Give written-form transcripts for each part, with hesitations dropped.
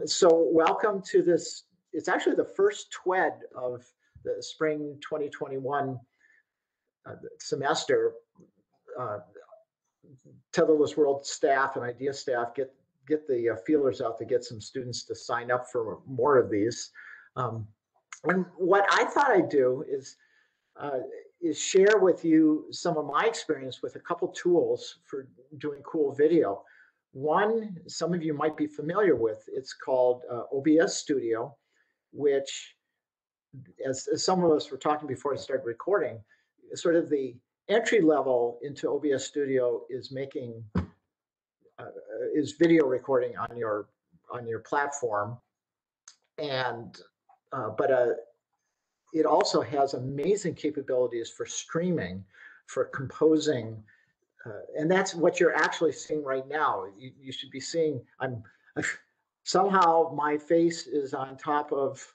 So welcome to this. It's actually the first TWED of the spring 2021 semester. Tetherless World staff and IDEA staff get the feelers out to get some students to sign up for more of these. And what I thought I'd do is share with you some of my experience with a couple tools for doing cool video. One, some of you might be familiar with, it's called OBS Studio, which, as some of us were talking before I started recording, sort of the entry level into OBS Studio is making is video recording on your platform, and it also has amazing capabilities for streaming, for composing, and that's what you're actually seeing right now. You should be seeing. Somehow my face is on top of.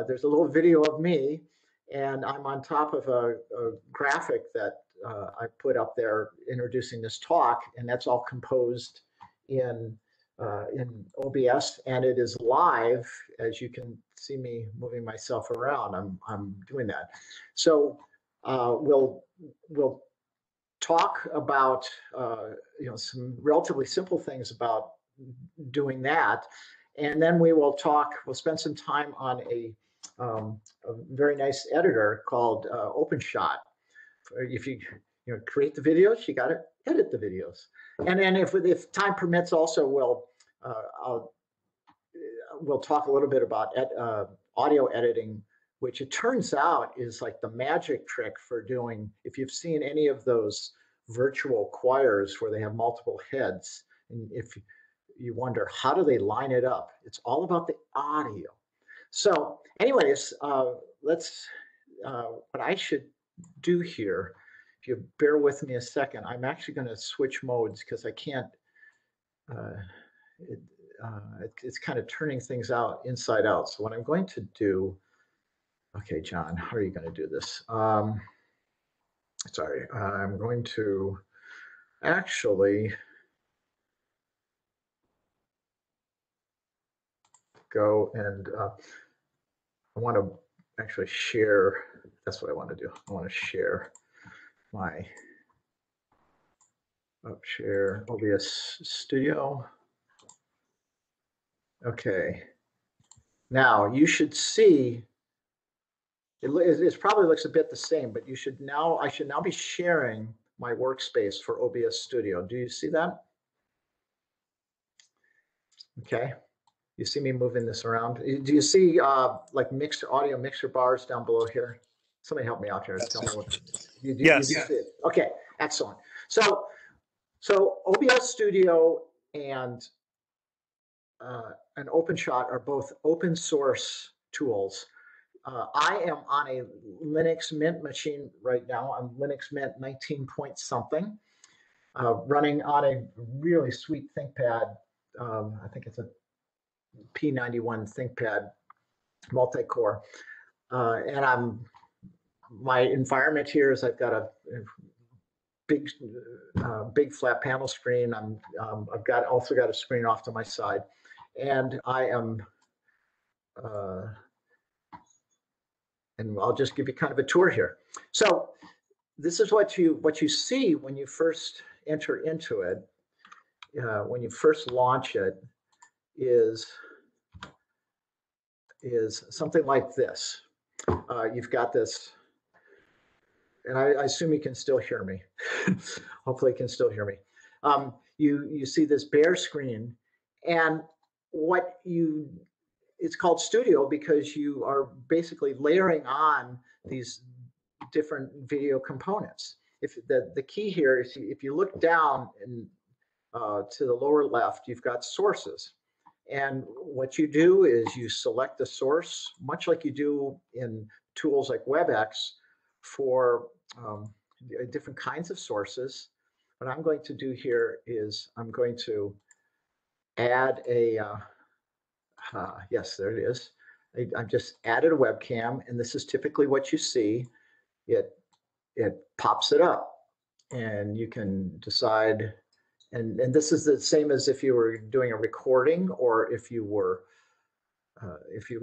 There's a little video of me, and I'm on top of a graphic that I put up there introducing this talk, and that's all composed in OBS, and it is live. As you can see me moving myself around, I'm doing that. So we'll talk about some relatively simple things about doing that, and then we'll spend some time on a very nice editor called OpenShot. If you create the videos, you got to edit the videos, and then if time permits, also we'll talk a little bit about audio editing, which it turns out is like the magic trick for doing. If you've seen any of those virtual choirs where they have multiple heads, and if you wonder how do they line it up, it's all about the audio. So anyways, let's what I should do here, if you bear with me a second, I'm actually going to switch modes because I can't it's kind of turning things out inside out. So what I'm going to do, okay, John, how are you going to do this? Sorry, I'm going to actually go and I want to actually share. That's what I want to do. I want to share my share OBS Studio. Okay. Now you should see. It probably looks a bit the same, but I should now be sharing my workspace for OBS Studio. Do you see that? Okay. You see me moving this around? Do you see like audio mixer bars down below here? Somebody help me out here. Tell me what yes. You see it. Okay, excellent. So OBS Studio and OpenShot are both open source tools. I am on a Linux Mint machine right now. I'm Linux Mint 19 point something, running on a really sweet ThinkPad. I think it's a P91 ThinkPad multi-core, and my environment here is I've got a big flat panel screen. I've also got a screen off to my side, and I am. And I'll just give you kind of a tour here. So this is what you see when you first enter into it. When you first launch it, is something like this. You've got this, and I assume you can still hear me. Hopefully you can still hear me. You see this bare screen, and it's called Studio because you are basically layering on these different video components. If the key here is if you look down to the lower left, you've got sources. And what you do is you select the source, much like you do in tools like WebEx for different kinds of sources. What I'm going to do here is I'm going to add a, yes, there it is. I've just added a webcam, and this is typically what you see. It pops it up, and you can decide and this is the same as if you were doing a recording or if you were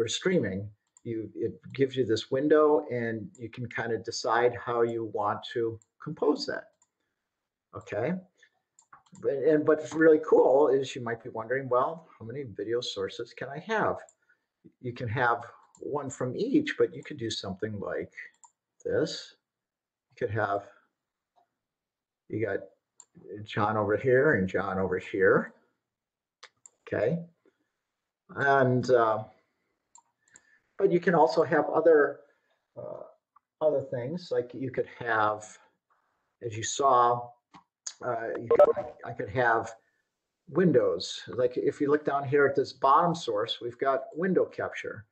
streaming. It gives you this window, and you can kind of decide how you want to compose that. Okay. And what's really cool is you might be wondering, well, how many video sources can I have? You can have one from each, but you could do something like this. You could have, you got John over here and John over here. Okay. And, but you can also have other things, like you could have, as you saw, I could have windows. Like if you look down here at this bottom source, we've got window capture.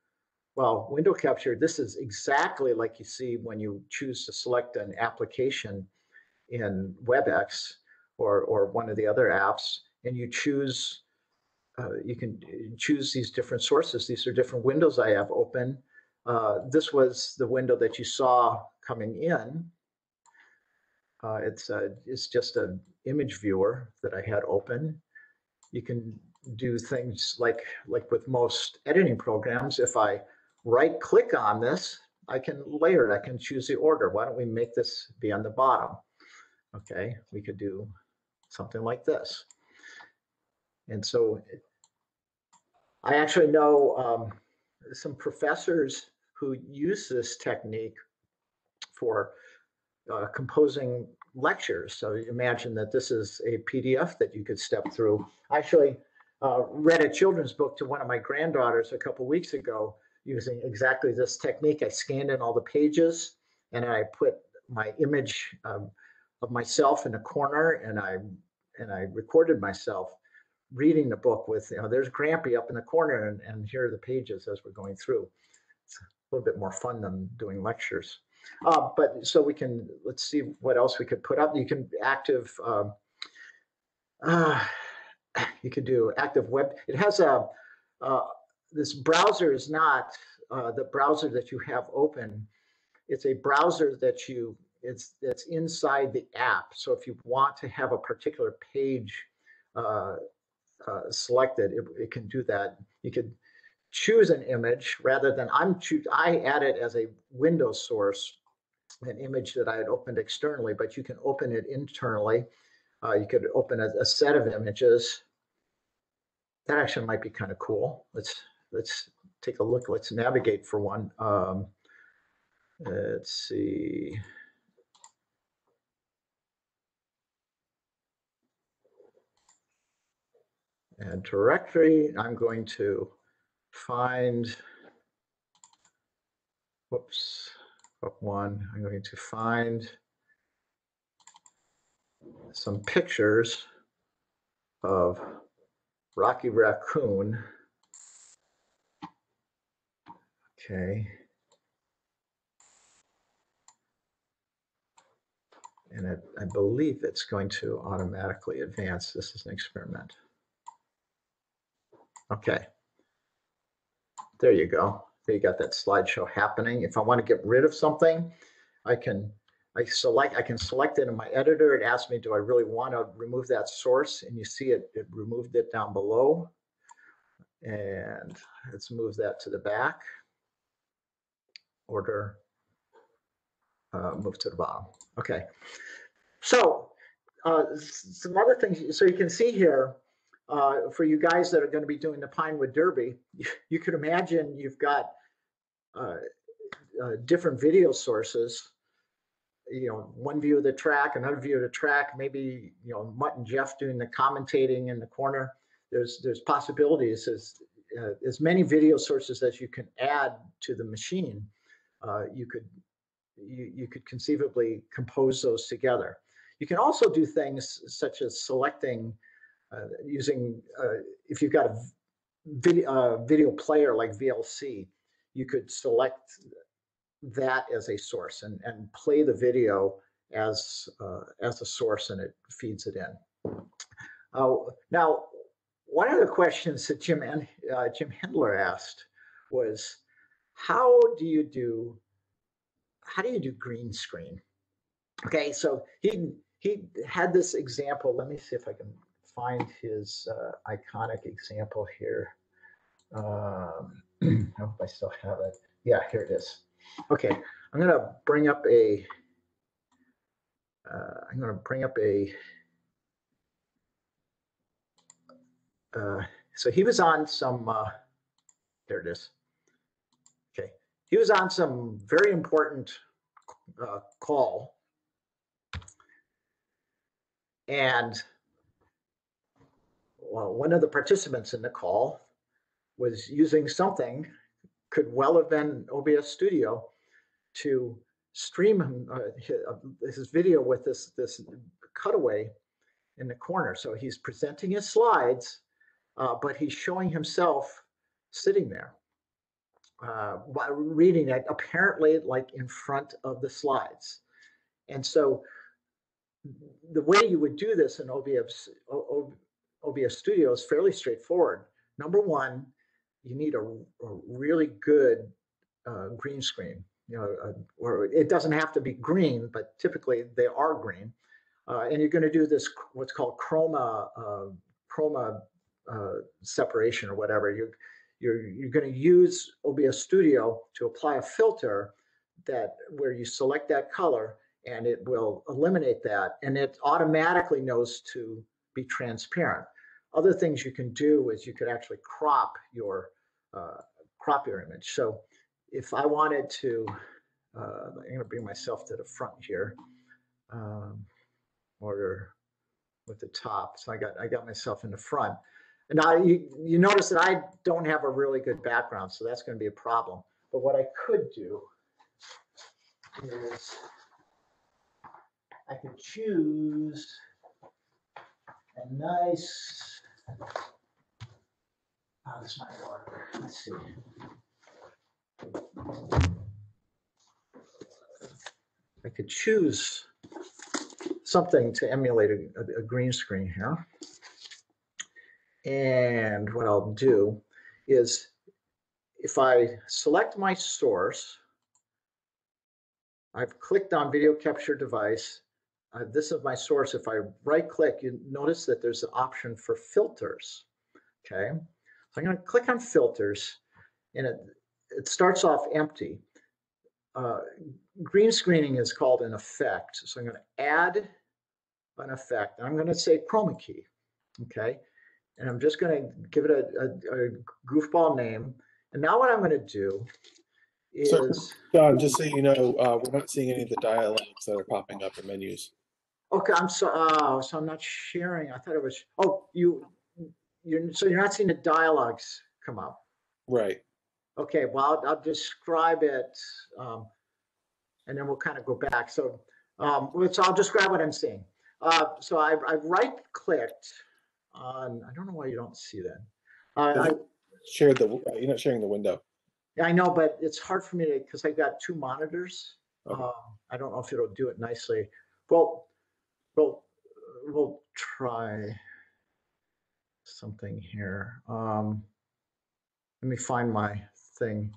Well, window capture, this is exactly like you see when you choose to select an application in WebEx or one of the other apps, and you choose, you can choose these different sources. These are different windows I have open. This was the window that you saw coming in. It's just an image viewer that I had open. You can do things like with most editing programs. If I right click on this, I can layer it. I can choose the order. Why don't we make this be on the bottom? Okay, we could do something like this. And so I actually know some professors who use this technique for composing lectures. So imagine that this is a PDF that you could step through. I actually read a children's book to one of my granddaughters a couple weeks ago using exactly this technique. I scanned in all the pages, and I put my image of myself in a corner, and I recorded myself reading the book with, there's Grampy up in the corner, and here are the pages as we're going through. It's a little bit more fun than doing lectures. But so let's see what else we could put up. You can you could do active web. It has this browser is not the browser that you have open. It's a browser that's inside the app. So if you want to have a particular page selected, it can do that. You could choose an image rather than I add it as a Windows source, an image that I had opened externally, but you can open it internally. You could open a set of images. That actually might be kind of cool. Let's take a look. Let's navigate for one. Let's see. Add directory. I'm going to find, whoops, up one. I'm going to find some pictures of Rocky Raccoon. Okay. And I believe it's going to automatically advance. This is an experiment. Okay. There you go. There you got that slideshow happening. If I want to get rid of something, I can select it in my editor. It asks me, do I really want to remove that source? And you see it removed it down below. And let's move that to the back. Order, move to the bottom. Okay. So some other things. So you can see here, for you guys that are going to be doing the Pinewood Derby, you could imagine you've got different video sources. One view of the track, another view of the track, maybe Mutt and Jeff doing the commentating in the corner. There's possibilities as many video sources as you can add to the machine. You could conceivably compose those together. You can also do things such as selecting, using, if you've got a video player like VLC, you could select that as a source and play the video as a source, and it feeds it in. Now, one of the questions that Jim Hendler asked was, how do you do green screen? Okay, so he had this example. Let me see if I can find his iconic example here. I hope I still have it. Yeah, here it is. Okay, I'm going to bring up a. So he was on some. There it is. Okay, he was on some very important call, and well, one of the participants in the call was using something, could well have been OBS Studio, to stream his video with this cutaway in the corner. So he's presenting his slides, but he's showing himself sitting there reading it, apparently like in front of the slides. And so the way you would do this in OBS Studio is fairly straightforward. Number one, you need a really good green screen. Or it doesn't have to be green, but typically they are green. And you're going to do this what's called chroma separation or whatever. You're going to use OBS Studio to apply a filter where you select that color, and it will eliminate that, and it automatically knows to be transparent. Other things you can do is you could actually crop your image. So if I wanted to, I'm going to bring myself to the front here, or with the top. So I got myself in the front. And now you notice that I don't have a really good background, so that's going to be a problem. But what I could do is I could choose a nice, this might work. Let's see. I could choose something to emulate a green screen here. And what I'll do is, if I select my source, I've clicked on video capture device. This is my source. If I right click, you notice that there's an option for filters. Okay, so I'm going to click on filters, and it starts off empty. Green screening is called an effect. So I'm going to add an effect. I'm going to say chroma key. Okay. And I'm just going to give it a goofball name. And now what I'm going to do is... So, John, just so you know, we're not seeing any of the dialogues that are popping up in menus. Okay, so I'm not sharing. I thought it was... Oh, so you're not seeing the dialogues come up. Right. Okay, well, I'll describe it, and then we'll kind of go back. So I'll describe what I'm seeing. So I've right-clicked on, I don't know why you don't see that. You're not sharing the window. Yeah, I know, but it's hard for me to, because I've got two monitors. Okay. I don't know if it'll do it nicely. Well, we'll try something here. Let me find my thing.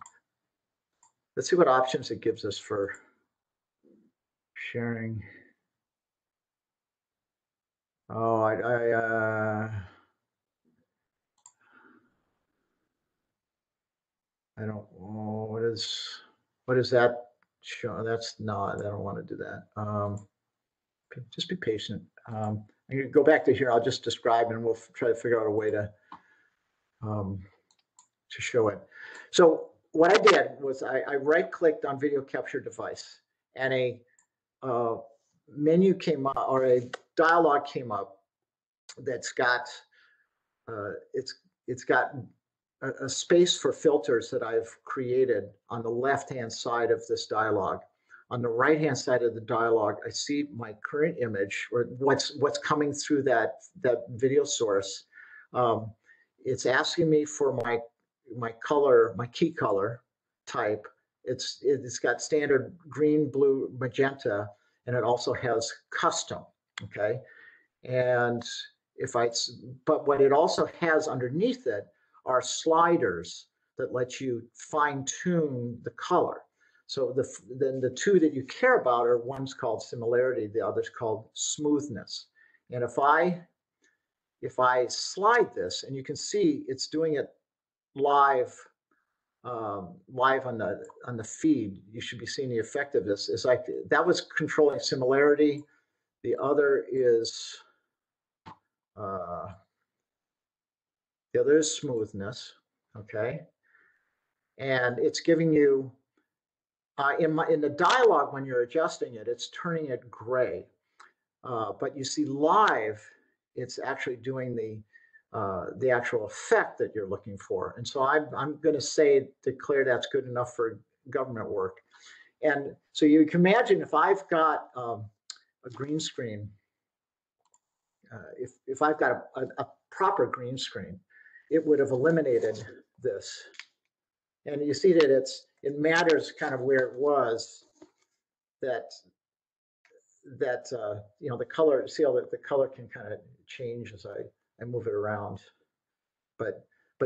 Let's see what options it gives us for sharing. Oh, I don't. Oh, what is that show? That's not. I don't want to do that. Just be patient. I'm going to go back to here. I'll just describe, and we'll try to figure out a way to show it. So what I did was I right-clicked on video capture device, and a menu came up, or a dialog came up that's got it's got a space for filters that I've created on the left-hand side of this dialog. On the right-hand side of the dialog, I see my current image, or what's coming through that video source. It's asking me for my color, my key color type. It's got standard green, blue, magenta, and it also has custom. Okay, and but what it also has underneath it are sliders that let you fine-tune the color. So then the two that you care about are, one's called similarity, the other's called smoothness. And if I if I slide this, and you can see it's doing it live, live on the feed, you should be seeing the effect of this. Is like that was controlling similarity. The other is smoothness. Okay, and it's giving you in the dialogue when you're adjusting it, it's turning it gray. But you see live, it's actually doing the actual effect that you're looking for. And so I'm going to declare that's good enough for government work. And so you can imagine if I've got a green screen, if I've got a proper green screen, it would have eliminated this. And you see that it matters kind of where it was that the color, see how the color can kind of change as I move it around. But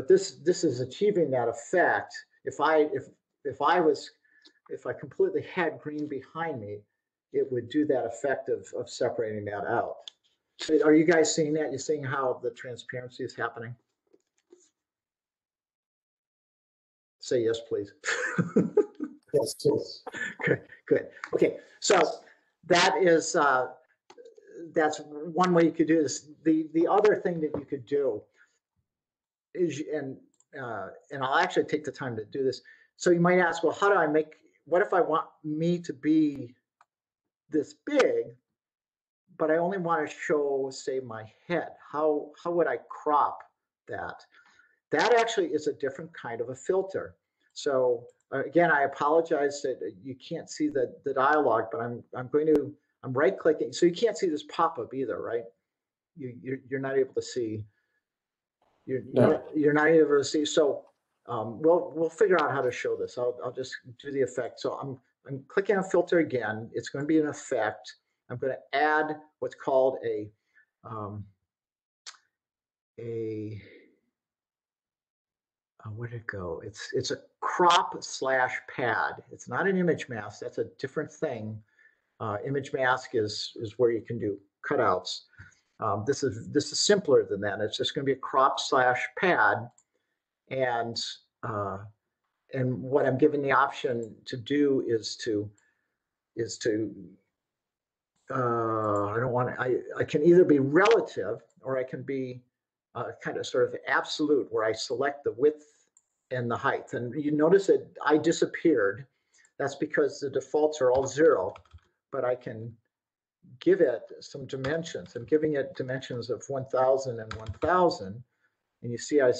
this is achieving that effect. If I completely had green behind me, it would do that effect of separating that out. So are you guys seeing that? You're seeing how the transparency is happening? Say yes, please. Yes, yes. Good. Okay, so that is that's one way you could do this. The other thing that you could do is, and I'll actually take the time to do this. So you might ask, well, how do I make? What if I want me to be this big, but I only want to show, say, my head? How would I crop that? That actually is a different kind of a filter. So again, I apologize that you can't see the dialogue, but I'm right clicking, so you can't see this pop up either, right? You're not able to see. You're not able to see. So we'll figure out how to show this. I'll just do the effect. So I'm clicking on filter again. It's going to be an effect. I'm going to add what's called a where'd it go? It's a crop / pad. It's not an image mask. That's a different thing. Image mask is where you can do cutouts. This is simpler than that. It's just going to be a crop / pad, and what I'm given the option to do is to I don't want to, I can either be relative or I can be kind of sort of absolute, where I select the width and the height. And you notice that I disappeared. That's because the defaults are all 0, but I can give it some dimensions. I'm giving it dimensions of 1,000 and 1,000. And you see I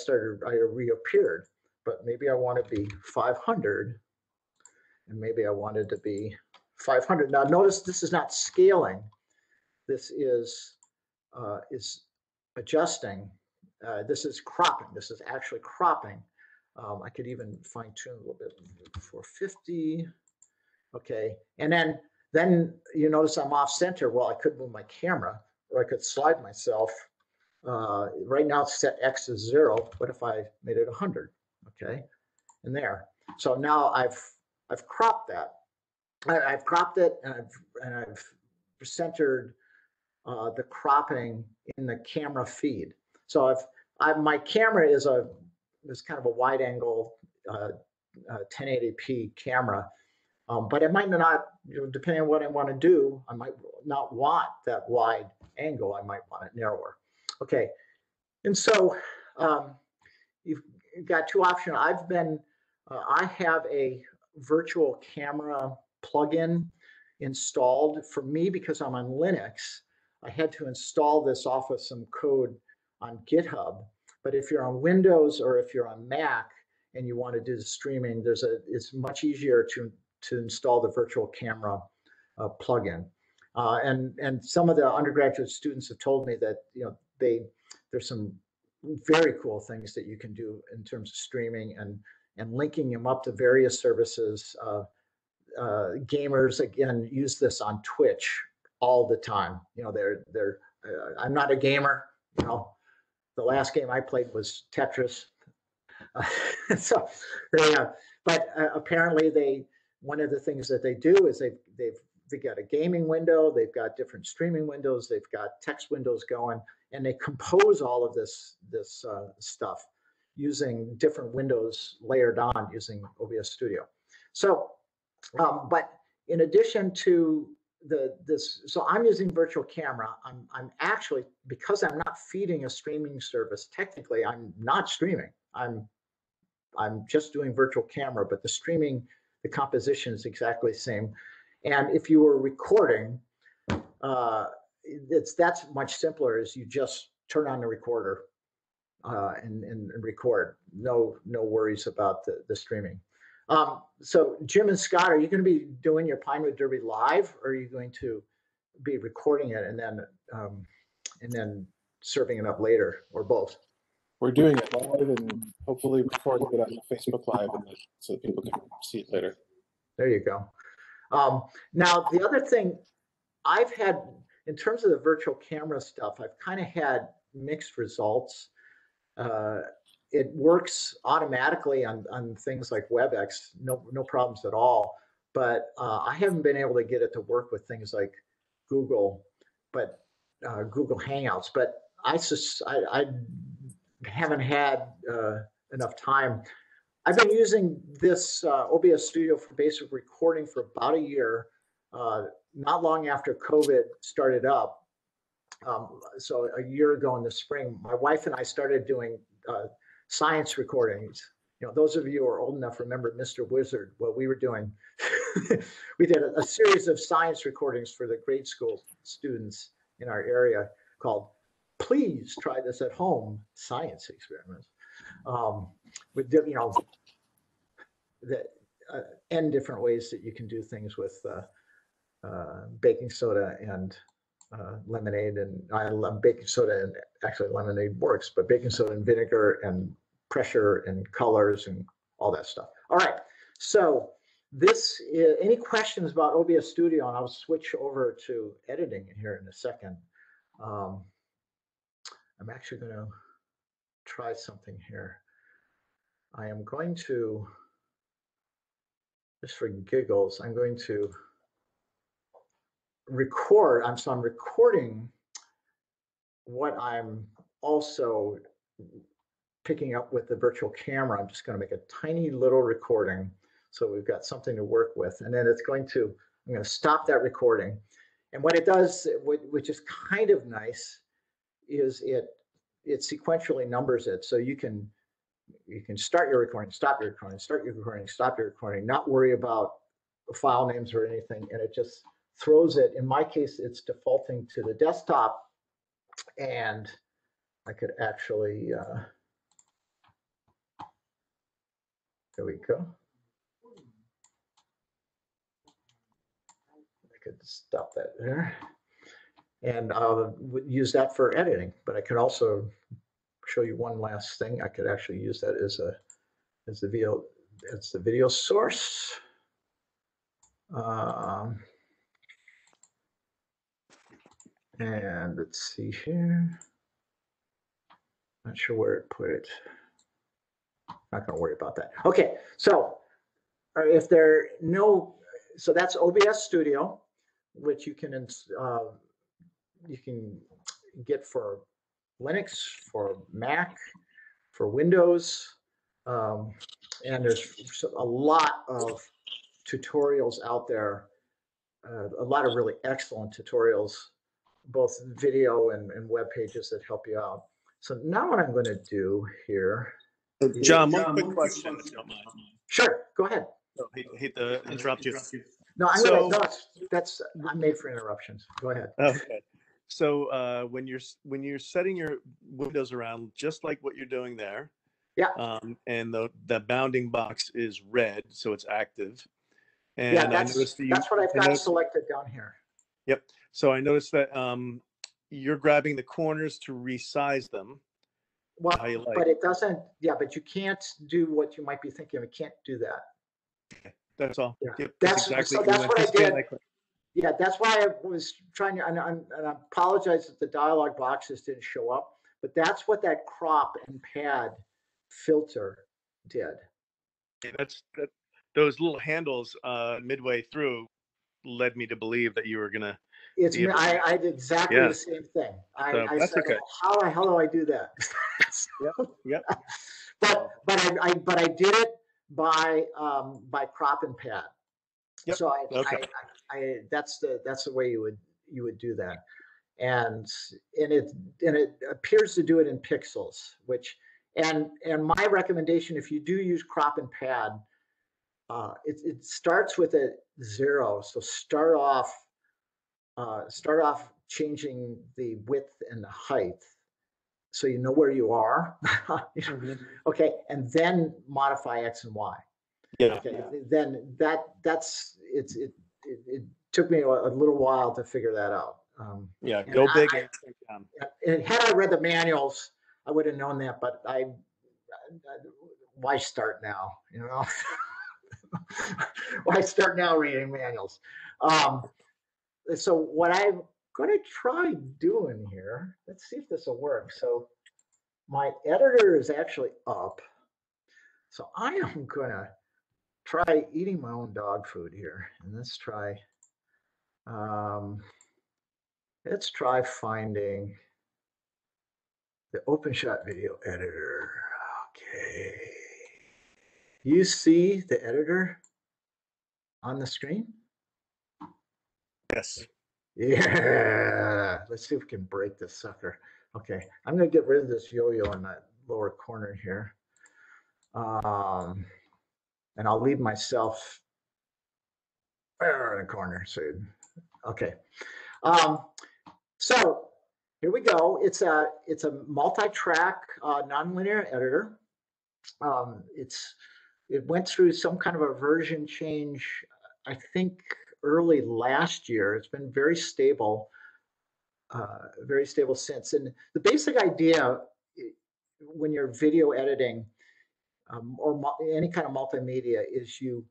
reappeared, but maybe I want to be 500, and maybe I wanted to be 500. Now notice this is not scaling. This is adjusting. This is cropping. This is actually cropping. I could even fine tune a little bit, 450. Okay, and then you notice I'm off center. Well, I could move my camera, or I could slide myself. Right now it's set X to 0. What if I made it 100? Okay, and there. So now I've cropped that. I've cropped it, and I've centered the cropping in the camera feed. So my camera is kind of a wide angle 1080p camera, but it might not, depending on what I want to do, I might not want that wide angle. I might want it narrower. Okay, and so you've got two options. I have a virtual camera plugin installed for me because I'm on Linux. I had to install this off of some code on GitHub. But if you're on Windows or if you're on Mac and you want to do the streaming, it's much easier to install the virtual camera plugin. And some of the undergraduate students have told me that there's some very cool things that you can do in terms of streaming and linking them up to various services. Gamers again use this on Twitch all the time. I'm not a gamer. The last game I played was Tetris. So but apparently one of the things that they do is they've got a gaming window, they've got different streaming windows, they've got text windows going, and they compose all of this stuff using different windows layered on using OBS Studio. So, but in addition to so I'm using virtual camera. I'm actually, because I'm not feeding a streaming service, technically I'm not streaming. I'm just doing virtual camera, but the streaming, the composition is exactly the same. And if you were recording, that's much simpler. Is you just turn on the recorder and record. No worries about the streaming. So Jim and Scott, are you going to be doing your Pinewood Derby live, or are you going to be recording it and then serving it up later, or both? We're doing it live, and hopefully before we get on Facebook Live, so people can see it later. There you go. Now, the other thing I've had, in terms of the virtual camera stuff, I've kind of had mixed results. It works automatically on things like WebEx, no problems at all. But I haven't been able to get it to work with things like Google, Google Hangouts. But I haven't had enough time. I've been using this OBS Studio for basic recording for about a year, not long after COVID started up. So a year ago in the spring, my wife and I started doing science recordings. Those of you who are old enough remember Mr. Wizard. What we were doing, we did a series of science recordings for the grade school students in our area called "Please Try This at Home" science experiments. We did, n different ways that you can do things with baking soda and lemonade, and I love baking soda, and actually lemonade works, but baking soda and vinegar and pressure and colors and all that stuff. All right, so this is, any questions about OBS Studio, and I'll switch over to editing here in a second. I'm actually going to try something here. I am going to, just for giggles, I'm going to record. So I'm recording what I'm also picking up with the virtual camera. I'm just going to make a tiny little recording, so we've got something to work with. And then I'm going to stop that recording. And what it does, which is kind of nice, is it sequentially numbers it. So you can start your recording, stop your recording, start your recording, stop your recording, not worry about file names or anything. And it just throws it. In my case, it's defaulting to the desktop. And I could actually, there we go. I could stop that there. And I'll use that for editing, but I could also show you one last thing. I could actually use that as the video source. And let's see here. Not sure where it put it. Not going to worry about that. Okay, so if there no, so that's OBS Studio, which you can get for Linux, for Mac, for Windows, and there's a lot of tutorials out there, a lot of really excellent tutorials, both video and web pages that help you out. So now what I'm going to do here, John, one quick question, if you don't mind. Sure, go ahead. Oh, hate to interrupt you. No, I'm made for interruptions. Go ahead. Okay. So when you're setting your windows around, just like what you're doing there, yeah, and the bounding box is red, so it's active. And yeah, that's what I've got selected down here. Yep. So I noticed that you're grabbing the corners to resize them. Well, but it doesn't. Yeah, but you can't do what you might be thinking. You can't do that. Okay. That's all. Yeah. Yep, that's exactly. that's what I did. Yeah, that's why I was trying to, and I apologize that the dialog boxes didn't show up, but that's what that crop and pad filter did. Yeah, those little handles midway through led me to believe that you were gonna It's the me. I did exactly Yeah. the same thing. So I that's said, okay. how the hell do I do that? Yep. But I did it by crop and pad. Yep. So Okay. that's the way you would do that. And it appears to do it in pixels, which and my recommendation, if you do use crop and pad, it starts with a 0. So start off changing the width and the height so you know where you are. Okay, and then modify X and Y. Yeah. Okay, then that's it took me a little while to figure that out. Yeah. Go big and stay down. And had I read the manuals, I would have known that. But why start now? You know, why start now reading manuals? So what I'm going to try doing here, let's see if this will work. So my editor is actually up. So I am going to try eating my own dog food here. And let's try finding the OpenShot video editor. Okay. You see the editor on the screen? Yes. Yeah. Let's see if we can break this sucker. Okay. I'm going to get rid of this yo-yo in that lower corner here. And I'll leave myself there in the corner. So, okay. So here we go. It's a multi-track nonlinear editor. It went through some kind of a version change, I think early last year. It's been very stable since. And the basic idea when you're video editing or any kind of multimedia is you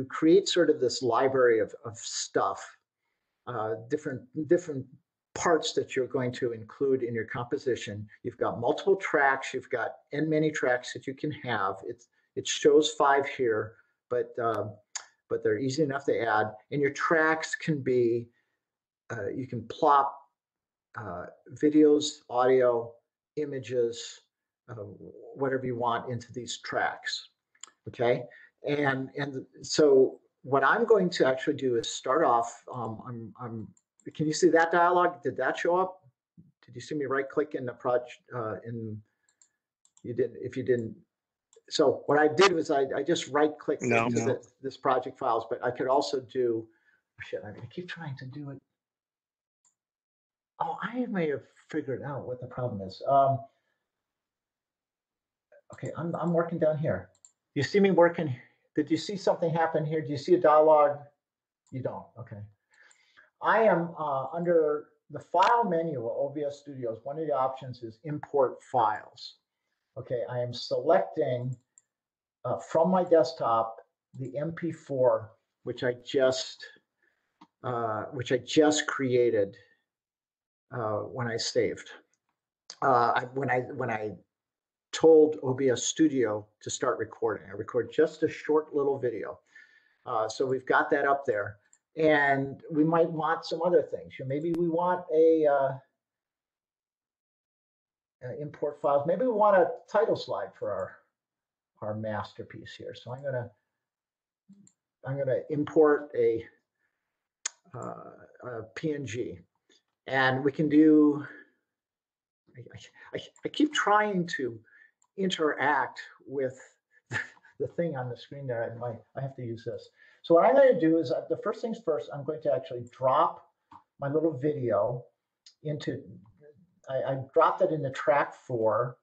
create sort of this library of stuff, different parts that you're going to include in your composition. You've got multiple tracks, you've got many tracks that you can have. It shows 5 here, but they're easy enough to add. And your tracks can be, you can plop videos, audio, images, whatever you want into these tracks. Okay, and so what I'm going to actually do is start off. Can you see that dialogue? Did that show up? Did you see me right click in the project? You did. If you didn't, so what I did was I just right clicked into this project files, but I could also do. Shit, I keep trying to do it. Oh, I may have figured out what the problem is. Okay, I'm working down here. You see me working? Did you see something happen here? Do you see a dialogue? You don't. Okay. I am under the file menu of OBS Studios. One of the options is import files. Okay, I am selecting from my desktop the MP4, which I just created when I saved. When I told OBS Studio to start recording, I record just a short little video. So we've got that up there. And we might want some other things. Maybe we want import files. Maybe we want a title slide for our masterpiece here. So I'm gonna import a PNG, and we can do. I keep trying to interact with the thing on the screen there. I have to use this. So what I'm going to do is the first things first. I'm going to actually drop my little video into. I dropped it into track 4,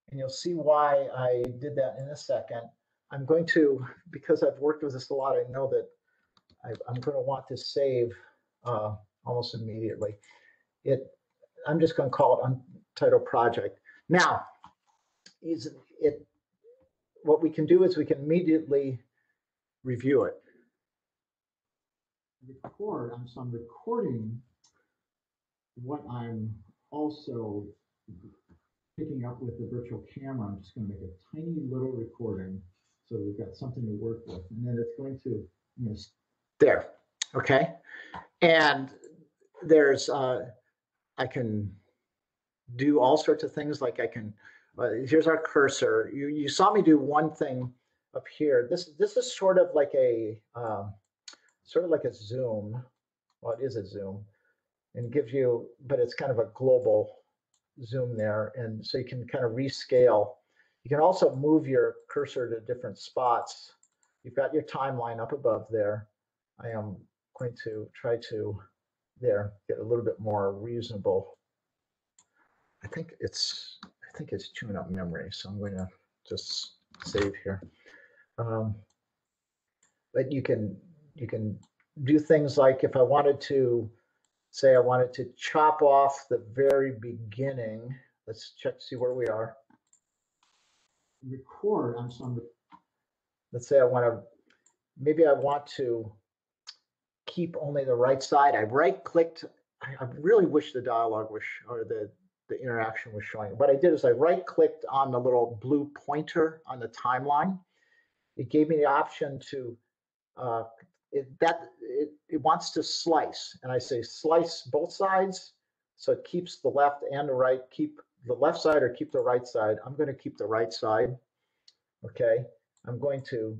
and you'll see why I did that in a second. I'm going to, because I've worked with this a lot, I know that I'm going to want to save almost immediately. I'm just going to call it Untitled Project. Now, what we can do is we can immediately review it. So I'm recording what I'm also picking up with the virtual camera. I'm just going to make a tiny little recording so we've got something to work with, and then it's going to there. Okay, and there's I can do all sorts of things. Like I can, here's our cursor. You saw me do one thing up here. This is sort of like a zoom. Well, it is a zoom, and gives you, but it's kind of a global zoom there, and so you can kind of rescale. You can also move your cursor to different spots. You've got your timeline up above there. I am going to try to get a little bit more reasonable. I think it's chewing up memory, so I'm going to just save here. But you can do things like, if I wanted to say I wanted to chop off the very beginning. Let's check to see where we are. Record on some. Let's say maybe I want to keep only the right side. I right-clicked. I really wish the dialogue was, or the interaction was showing. What I did is I right-clicked on the little blue pointer on the timeline. It gave me the option to, it wants to slice. And I say slice both sides. So it keeps the left and the right, keep the left side or keep the right side. I'm going to keep the right side. Okay. I'm going to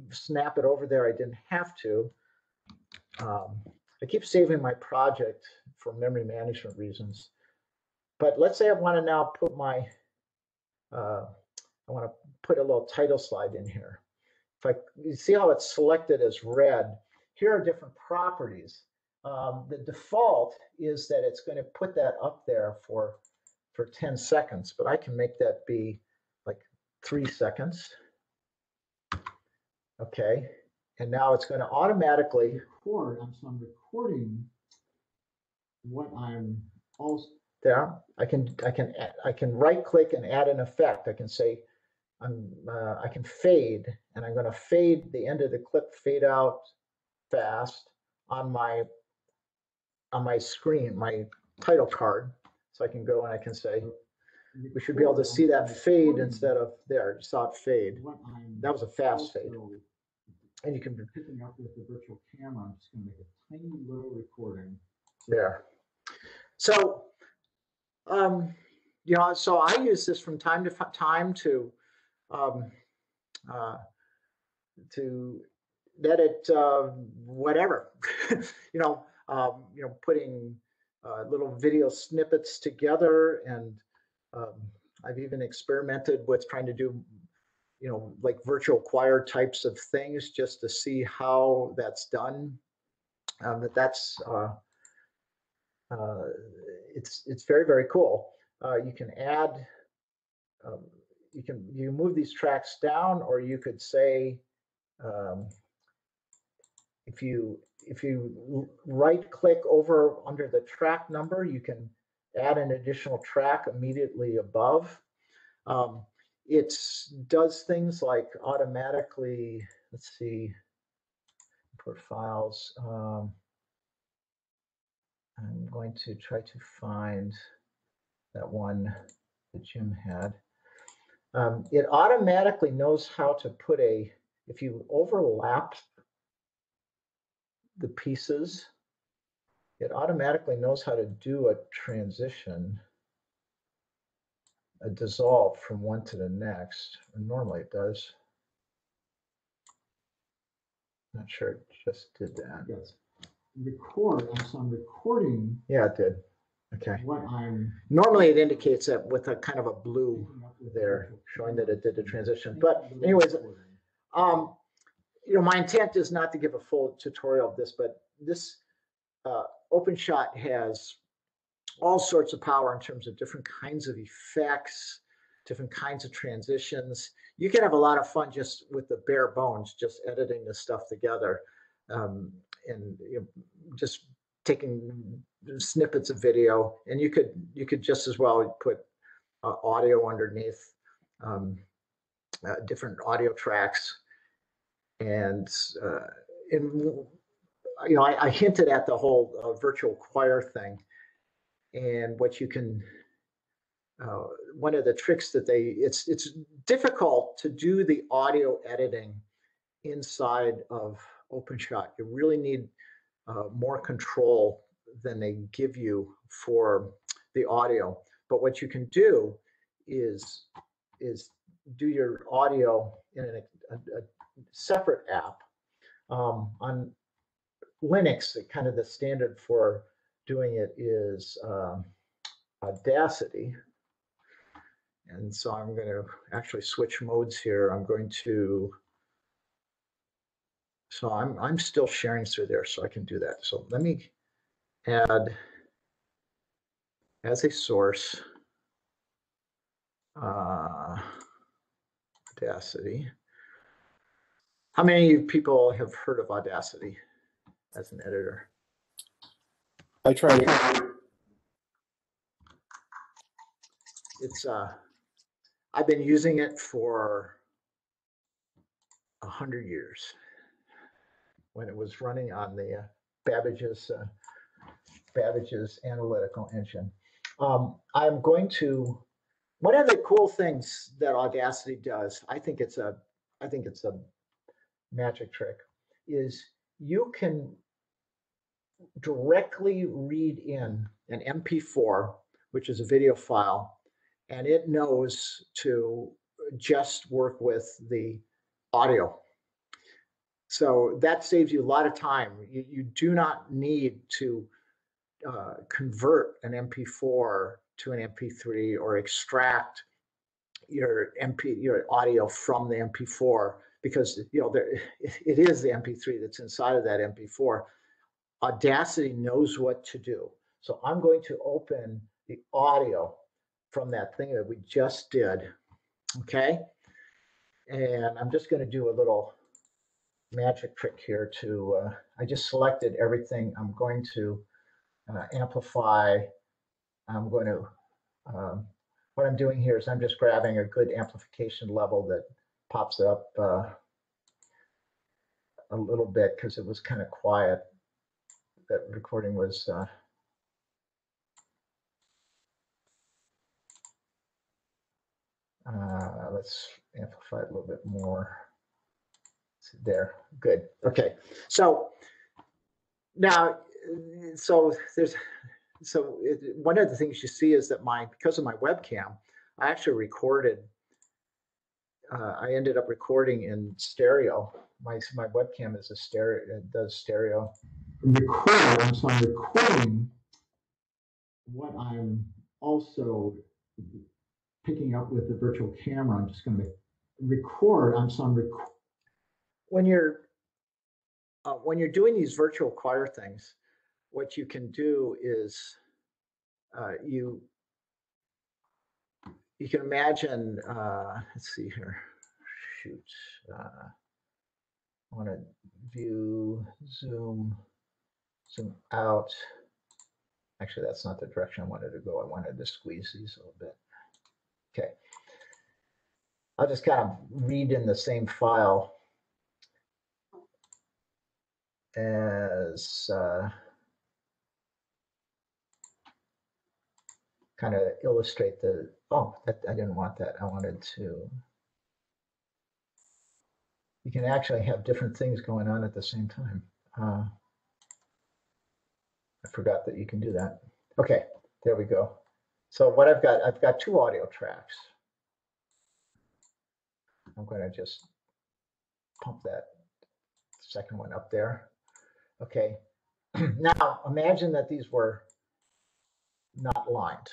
snap it over there. I didn't have to. I keep saving my project for memory management reasons. But let's say I want to now put my, I want to put a little title slide in here. You see how it's selected as red. Here are different properties. The default is that it's going to put that up there for 10 seconds, but I can make that be like 3 seconds. Okay, and now it's going to automatically record. So I'm recording what I'm also there. I can right click and add an effect. I can say I can fade, and I'm going to fade the end of the clip, fade out fast on my screen, my title card. So I can go and I can say, we should be able to see that fade instead of there. You saw it fade. That was a fast fade. And you can be picking up with the virtual camera. I'm just going to make a tiny little recording there. So, so I use this from time to time to edit whatever, putting little video snippets together, and I've even experimented with trying to do, like virtual choir types of things just to see how that's done. But that's it's very, very cool. You can add. You move these tracks down, or you could say, if you right click over under the track number, you can add an additional track immediately above. It does things like automatically, let's see, import files. I'm going to try to find that one that Jim had. It automatically knows how to put if you overlap the pieces, it automatically knows how to do a transition, a dissolve from one to the next. And normally it does. Not sure it just did that. Yes. Record, so I'm recording. Yeah, it did. Okay. Normally it indicates that with a kind of a blue there, showing that it did the transition. But anyways, my intent is not to give a full tutorial of this, but this OpenShot has all sorts of power in terms of different kinds of effects, different kinds of transitions. You can have a lot of fun just with the bare bones, just editing this stuff together, and just taking snippets of video. And you could just as well put audio underneath, different audio tracks, and I hinted at the whole virtual choir thing, and what you can. One of the tricks that it's difficult to do the audio editing inside of OpenShot. You really need more control than they give you for the audio. But what you can do is do your audio in a separate app. On Linux, kind of the standard for doing it is Audacity. And so I'm going to actually switch modes here. So I'm still sharing through there, so I can do that. So let me add as a source Audacity. How many people have heard of Audacity as an editor? I tried it. It's I've been using it for 100 years when it was running on the Babbage's analytical engine. I'm going to, one of the cool things that Audacity does, I think it's a magic trick, is you can directly read in an MP4, which is a video file, and it knows to just work with the audio. So that saves you a lot of time. You do not need to convert an MP4 to an MP3 or extract your audio from the MP4, because it is the MP3 that's inside of that MP4. Audacity knows what to do. So I'm going to open the audio from that thing that we just did, okay? And I'm just going to do a little magic trick here to, I just selected everything. I'm going to amplify. I'm going to, what I'm doing here is I'm just grabbing a good amplification level that pops up a little bit because it was kind of quiet. That recording was let's amplify it a little bit more. There, good. Okay, so now, one of the things you see is that because of my webcam, I actually recorded. I ended up recording in stereo. My webcam is a stereo. It does stereo. So I'm recording what I'm also picking up with the virtual camera. I'm just going to record. When you're doing these virtual choir things, what you can do is you can imagine. Let's see here. Shoot. I want to view, zoom out. Actually, that's not the direction I wanted to go. I wanted to squeeze these a little bit. Okay. I'll just kind of read in the same file as kind of illustrate I didn't want that. I wanted to, you can actually have different things going on at the same time. I forgot that you can do that. Okay, there we go. So what I've got two audio tracks. I'm going to just pump that second one up there. Okay. Now imagine that these were not aligned.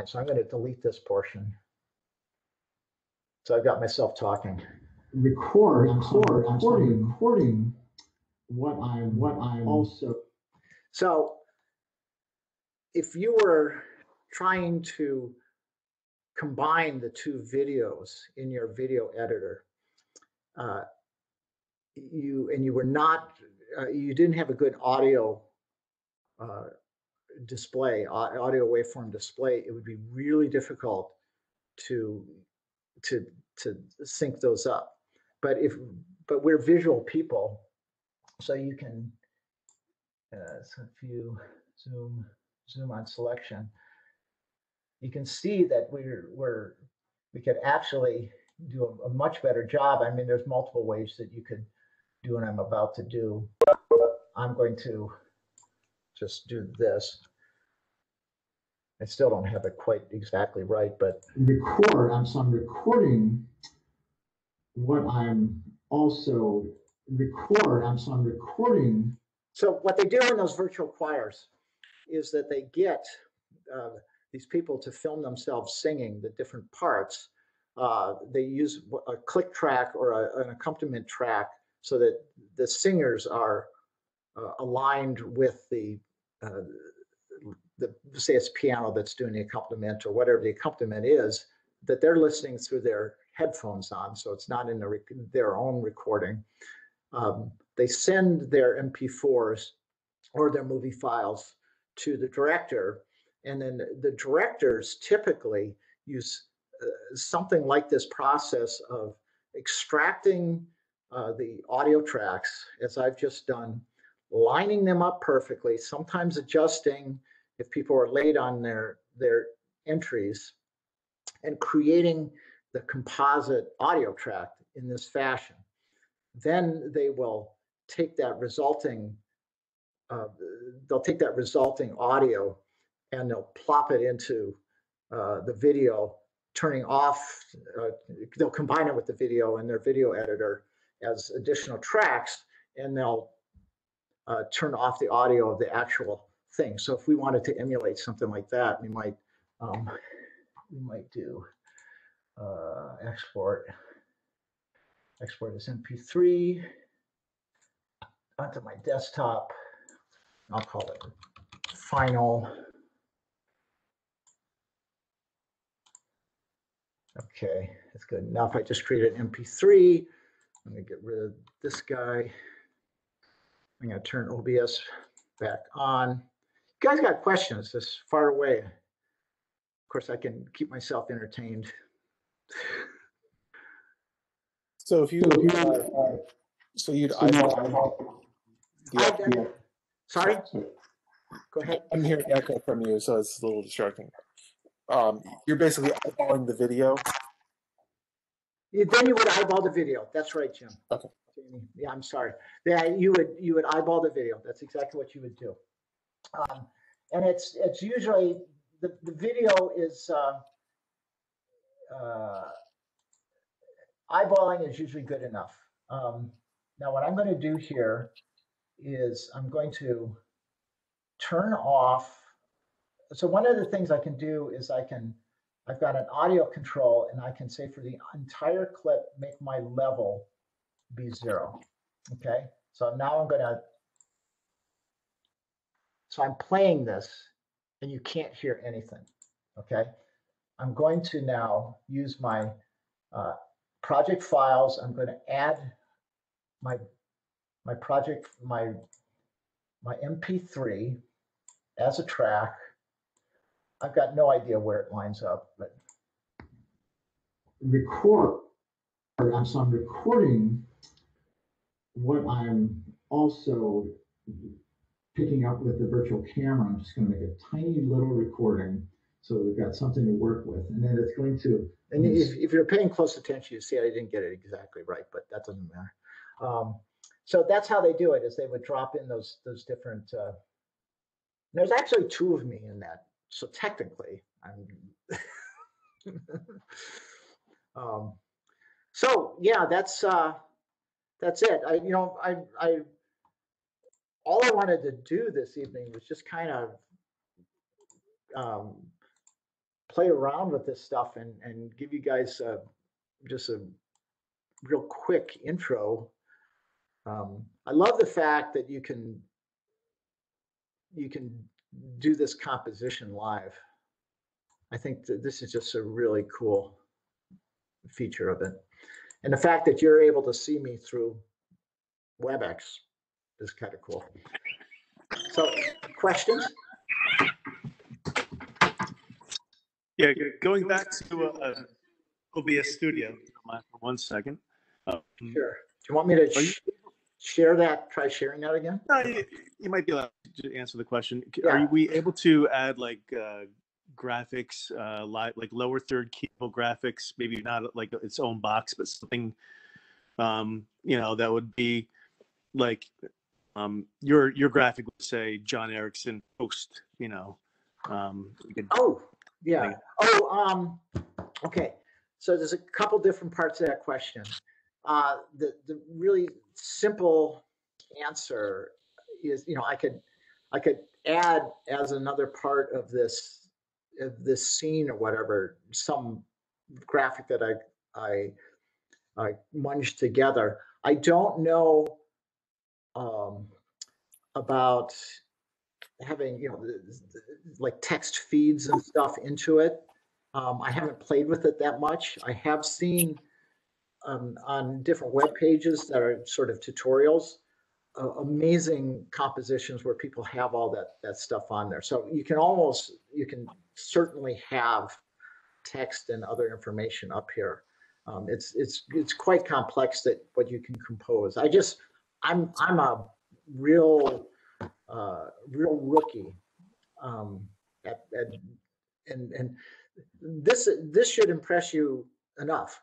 So I'm going to delete this portion. So I've got myself talking. Recording what I'm also. So if you were trying to combine the two videos in your video editor, you were not, you didn't have a good audio display, audio waveform display, it would be really difficult to sync those up. But we're visual people, so you can. So if you zoom on selection, you can see that we could actually do a much better job. I mean, there's multiple ways that you could do what I'm about to do. I'm going to just do this. I still don't have it quite exactly right, but record. I'm recording what I'm also record. I'm recording. So what they do in those virtual choirs is that they get these people to film themselves singing the different parts. They use a click track or an accompaniment track so that the singers are aligned with the say it's piano that's doing the accompaniment or whatever the accompaniment is, that they're listening through their headphones on, so it's not in their own recording. They send their MP4s or their movie files to the director, and then the directors typically use something like this process of extracting the audio tracks, as I've just done, lining them up perfectly, sometimes adjusting if people are late on their entries, and creating the composite audio track in this fashion. Then they will take that resulting audio and they'll plop it into the video, turning off, they'll combine it with the video in their video editor as additional tracks, and they'll turn off the audio of the actual thing. So if we wanted to emulate something like that, we might do export as MP3 onto my desktop. I'll call it final. Okay, that's good. Now if I just create an MP3, I'm gonna get rid of this guy. I'm gonna turn OBS back on. You guys got questions this far away? Of course, I can keep myself entertained. So if you, so you'd eyeball. Sorry? Go ahead. I'm hearing echo from you, so it's a little distracting. You're basically eyeballing the video. Then you would eyeball the video. That's right, Jim. Okay. Yeah, I'm sorry. Yeah, you would eyeball the video. That's exactly what you would do. And it's usually the video is eyeballing is usually good enough. Now what I'm going to do here is I'm going to turn off. So one of the things I can do is I've got an audio control, and I can say for the entire clip, make my level be 0. Okay, so now I'm playing this, and you can't hear anything. Okay, I'm going to now use my project files. I'm going to add my MP3 as a track. I've got no idea where it lines up, but record. So I'm recording what I'm also picking up with the virtual camera. I'm just going to make a tiny little recording so we've got something to work with. And then it's going to, and if you're paying close attention, you see I didn't get it exactly right, but that doesn't matter. So that's how they do it, is they would drop in those different, there's actually 2 of me in that. So technically, I'm, so yeah, that's it. All I wanted to do this evening was just kind of play around with this stuff and give you guys just a real quick intro. I love the fact that you can do this composition live. I think that this is just a really cool feature of it. And the fact that you're able to see me through WebEx is kind of cool. So, questions? Yeah, going back to OBS Studio for 1 second. Sure. Do you want me to share that? Try sharing that again? No, you might be allowed to answer the question. Yeah. Are we able to add like graphics, like lower third keyboard graphics? Maybe not like its own box, but something, that would be like your graphic would say John Erickson post, you know. You could, Oh, yeah. Okay. So there's a couple different parts of that question. The really simple answer is, you know, I could add as another part of this scene or whatever, some graphic that I munged together. I don't know about having, you know, like text feeds and stuff into it. I haven't played with it that much. I have seen on different web pages that are sort of tutorials, amazing compositions where people have all that stuff on there. So you can certainly have text and other information up here. It's quite complex that what you can compose. I'm a real rookie and this should impress you enough.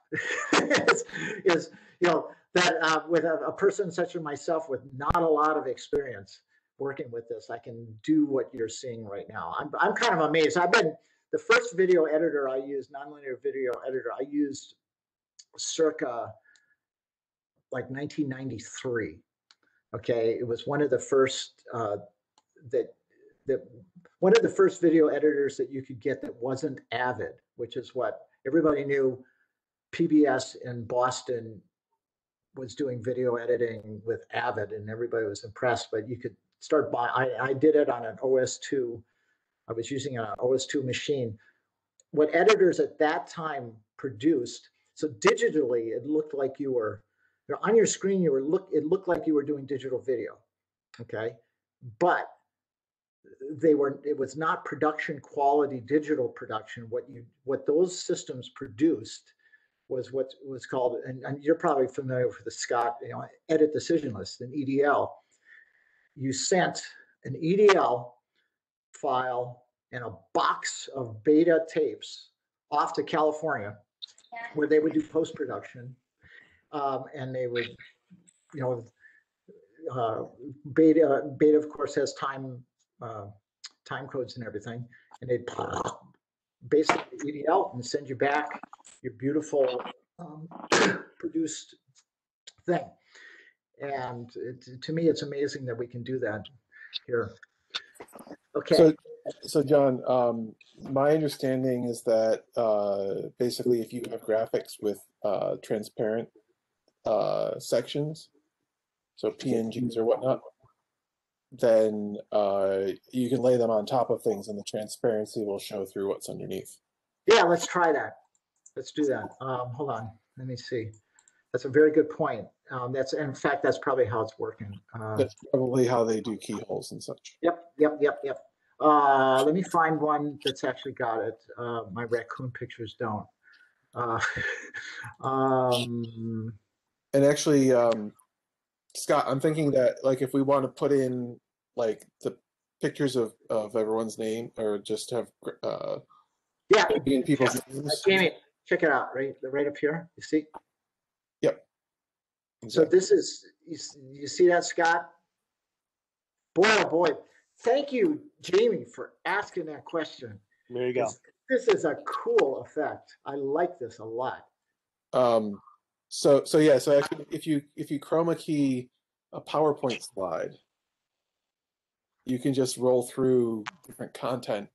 is you know that with a person such as myself with not a lot of experience working with this, I can do what you're seeing right now. I'm kind of amazed. I've been the first video editor I used, nonlinear video editor, I used circa like 1993. Okay, it was one of the first that one of the first video editors that you could get that wasn't Avid, which is what everybody knew. PBS in Boston was doing video editing with Avid, and everybody was impressed. But you could start buying. I did it on an OS2. I was using an OS2 machine. What editors at that time produced, so digitally, it looked like you were on your screen. It looked like you were doing digital video, okay, but it was not production quality digital production. What those systems produced was what was called, and you're probably familiar with the Scott, you know, edit decision list, an EDL. You sent an EDL file and a box of beta tapes off to California, where they would do post-production, and they would, you know, beta of course has time codes and everything, and they'd basically EDL and send you back your beautiful produced thing. And to me, it's amazing that we can do that here. Okay. So John, my understanding is that basically if you have graphics with transparent sections, so PNGs or whatnot, then you can lay them on top of things and the transparency will show through what's underneath. Yeah, let's try that. Let's do that. Hold on. Let me see. That's a very good point. In fact, that's probably how it's working. That's probably how they do keyholes and such. Yep. Let me find one that's actually got it. My raccoon pictures don't. And actually, Scott, I'm thinking that like if we want to put in like the pictures of everyone's name, or just have in people's names. Jamie, check it out, right up here. You see? Yep. Exactly. So this is you see that, Scott? Boy, oh boy! Thank you, Jamie, for asking that question. There you go. This is a cool effect. I like this a lot. So actually, if you chroma key a PowerPoint slide, you can just roll through different content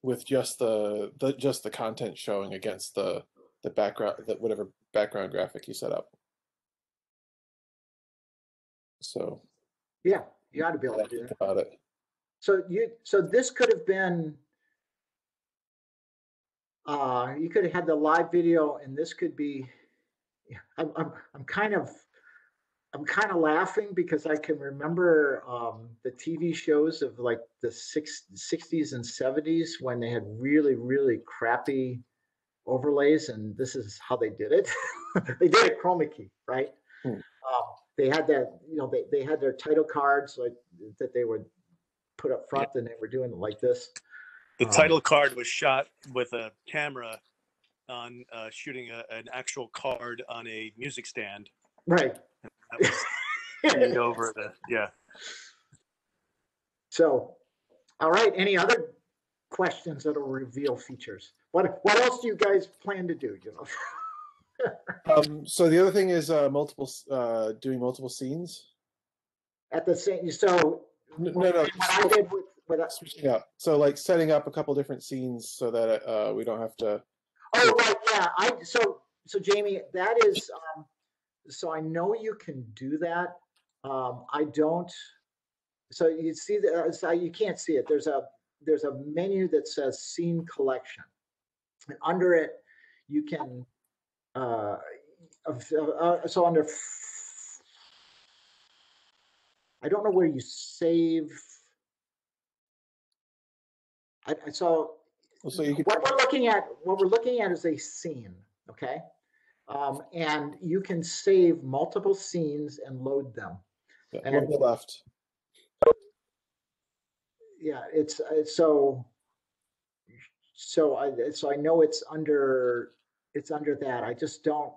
with just the content showing against the background, whatever background graphic you set up. So yeah, you ought to be able to do that. About it. So this could have been. You could have had the live video, and this could be. I'm kind of laughing because I can remember the TV shows of like the 60s and 70s when they had really, really crappy overlays, and this is how they did it. They did it chroma key, right? They had that, you know, they had their title cards like that they would put up front, and they were doing it like this. The title card was shot with a camera on shooting an actual card on a music stand. Right. That was over So, all right. Any other questions that'll reveal features? What else do you guys plan to do? You know, So the other thing is doing multiple scenes. at the same. So No, what I did with switching up. So like setting up a couple different scenes so that we don't have to. oh right, yeah. So Jamie, that is so I know you can do that. I don't. So you see that so you can't see it. There's a menu that says scene collection, and under it you can so under I don't know where you save. So So you could. what we're looking at is a scene, okay, and you can save multiple scenes and load them. Yeah, And on the left. yeah, it's so I know it's under that. I just don't.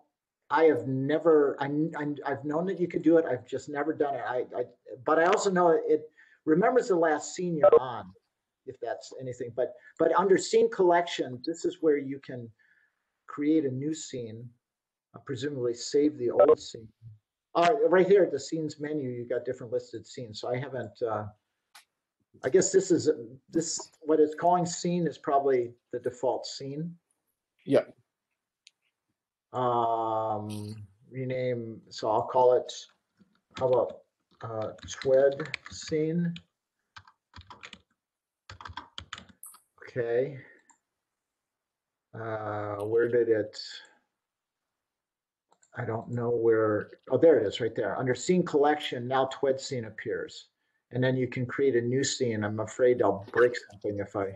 I have never. I've known that you could do it. I've just never done it. But I also know it remembers the last scene you're on, if that's anything. But under scene collection, this is where you can create a new scene, presumably save the old scene. Right here at the scenes menu, you got different listed scenes. So I haven't. I guess this what it's calling scene is probably the default scene. Yeah. Rename, so I'll call it, how about TWED scene? Okay. Where did it, I don't know where, oh, there it is right there. Under scene collection, now TWED scene appears. And then you can create a new scene. I'm afraid I'll break something if I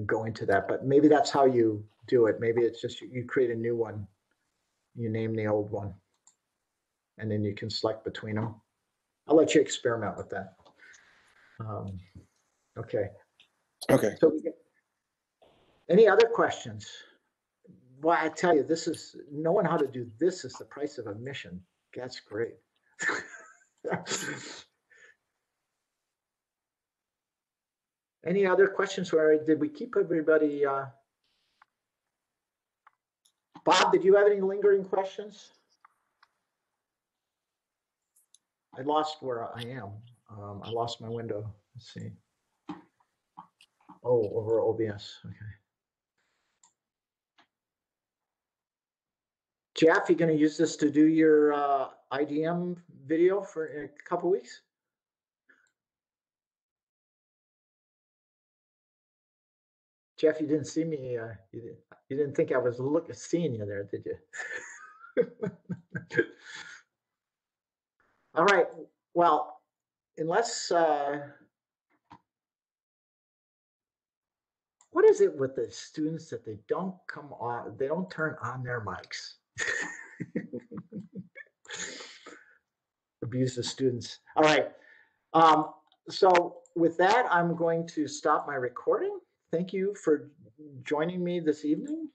go into that, but maybe that's how you do it. Maybe it's just you create a new one, you name the old one, and then you can select between them. I'll let you experiment with that. Okay. Okay. So any other questions? Well, I tell you, this is knowing how to do this is the price of admission. That's great. Any other questions? Or did we keep everybody? Bob, did you have any lingering questions? I lost where I am. I lost my window. Let's see. Oh, over OBS. Okay. Jeff, you going to use this to do your IDM video for a couple weeks? Jeff, you didn't see me. You didn't think I was seeing you there, did you? All right. Well, unless what is it with the students that they don't come on? They don't turn on their mics. Abuse the students. All right. So with that, I'm going to stop my recording. Thank you for joining me this evening.